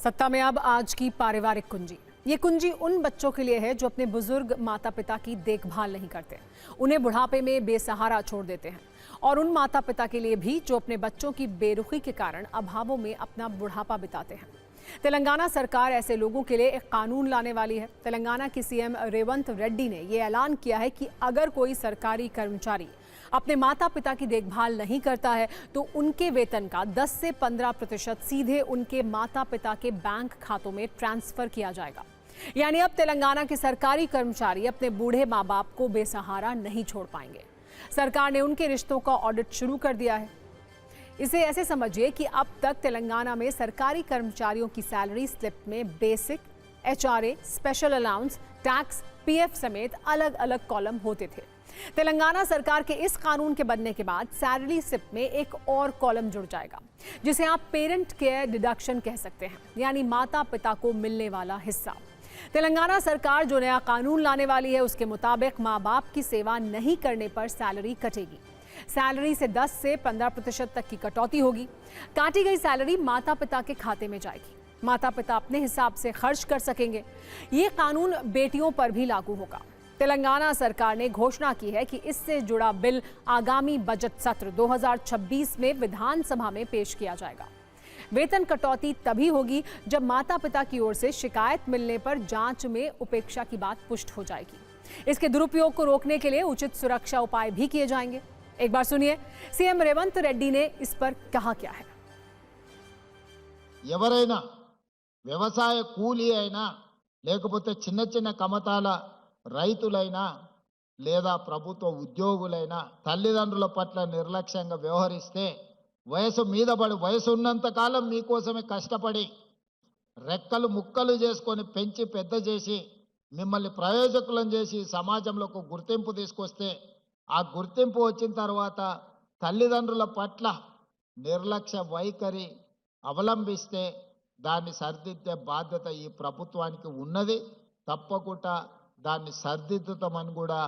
सत्ता में अब आज की पारिवारिक कुंजी। ये कुंजी उन बच्चों के लिए है जो अपने बुजुर्ग माता पिता की देखभाल नहीं करते, उन्हें बुढ़ापे में बेसहारा छोड़ देते हैं, और उन माता पिता के लिए भी जो अपने बच्चों की बेरुखी के कारण अभावों में अपना बुढ़ापा बिताते हैं। तेलंगाना सरकार ऐसे लोगों के लिए एक कानून लाने वाली है। तेलंगाना की सीएम रेवंत रेड्डी ने यह ऐलान किया है कि अगर कोई सरकारी कर्मचारी अपने माता पिता की देखभाल नहीं करता है तो उनके वेतन का 10 से 15% सीधे उनके माता पिता के बैंक खातों में ट्रांसफर किया जाएगा। यानी अब तेलंगाना के सरकारी कर्मचारी अपने बूढ़े माँ बाप को बेसहारा नहीं छोड़ पाएंगे। सरकार ने उनके रिश्तों का ऑडिट शुरू कर दिया है। इसे ऐसे समझिए कि अब तक तेलंगाना में सरकारी कर्मचारियों की सैलरी स्लिप में basic, HRA, special allowance, tax, PF समेत अलग अलग कॉलम होते थे। तेलंगाना सरकार के इस कानून के बनने के बाद सैलरी स्लिप में एक और कॉलम जुड़ जाएगा, जिसे आप पेरेंट केयर डिडक्शन कह सकते हैं, यानी माता पिता को मिलने वाला हिस्सा। तेलंगाना सरकार जो नया कानून लाने वाली है उसके मुताबिक माँ बाप की सेवा नहीं करने पर सैलरी कटेगी। सैलरी से 10 से 15% तक की कटौती होगी। काटी गई सैलरी माता पिता के खाते में जाएगी। माता पिता अपने हिसाब से खर्च कर सकेंगे। ये कानून बेटियों पर भी लागू होगा। तेलंगाना सरकार ने घोषणा की है कि इससे जुड़ा बिल आगामी बजट सत्र 2026 में विधानसभा में पेश किया जाएगा। वेतन कटौती तभी होगी जब माता पिता की ओर से शिकायत मिलने पर जांच में उपेक्षा की बात पुष्ट हो जाएगी। इसके दुरुपयोग को रोकने के लिए उचित सुरक्षा उपाय भी किए जाएंगे। एक बार सुनिए सीएम रेवंत रेड्डी ने इस पर कहा क्या है। ఎవరైనా వ్యవసాయ కూలీ అయినా లేకపోతే చిన్న చిన్న కమతాల రైతులైనా లేదా ప్రభుత్వ ఉద్యోగులైనా తల్లిదండ్రుల పట్ల నిర్లక్ష్యంగా వ్యవహరిస్తే వయసు మీద పడి వయసు ఉన్నంత కాలం మీకోసమే కష్టపడి రెక్కలు ముక్కలు చేసుకొని పెంచి పెద్ద చేసి మిమ్మల్ని ప్రయోజకులను చేసి సమాజంలో ఒక గుర్తింపు తీసుకొస్తే ఆ గుర్తింపు వచ్చిన తర్వాత తల్లిదండ్రుల పట్ల నిర్లక్ష్య వైఖరి అవలంబిస్తే దాన్ని సరిదిద్దే బాధ్యత ఈ ప్రభుత్వానికి ఉన్నది। తప్పకుండా దాన్ని సరిదిద్దుతామని కూడా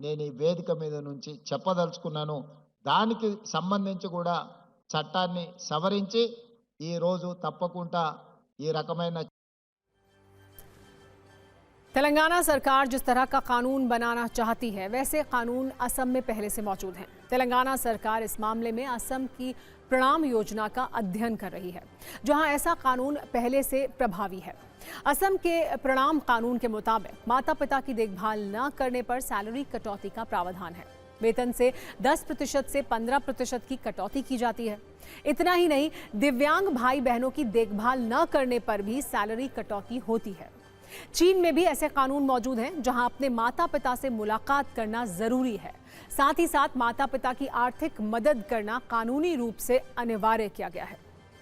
నేను ఈ వేదిక మీద నుంచి చెప్పదలుచుకున్నాను। దానికి సంబంధించి కూడా చట్టాన్ని సవరించి ఈ రోజు తప్పకుండా ఈ రకమైన तेलंगाना सरकार जिस तरह का कानून बनाना चाहती है वैसे कानून असम में पहले से मौजूद हैं। तेलंगाना सरकार इस मामले में असम की प्रणाम योजना का अध्ययन कर रही है, जहां ऐसा कानून पहले से प्रभावी है। असम के प्रणाम कानून के मुताबिक माता पिता की देखभाल न करने पर सैलरी कटौती का प्रावधान है। वेतन से 10% से 15% की कटौती की जाती है। इतना ही नहीं, दिव्यांग भाई बहनों की देखभाल न करने पर भी सैलरी कटौती होती है। चीन में भी ऐसे कानून मौजूद हैं जहां अपने माता पिता से मुलाकात करना जरूरी है। साथ ही साथ माता पिता की आर्थिक मदद करना कानूनी रूप से अनिवार्य किया गया है।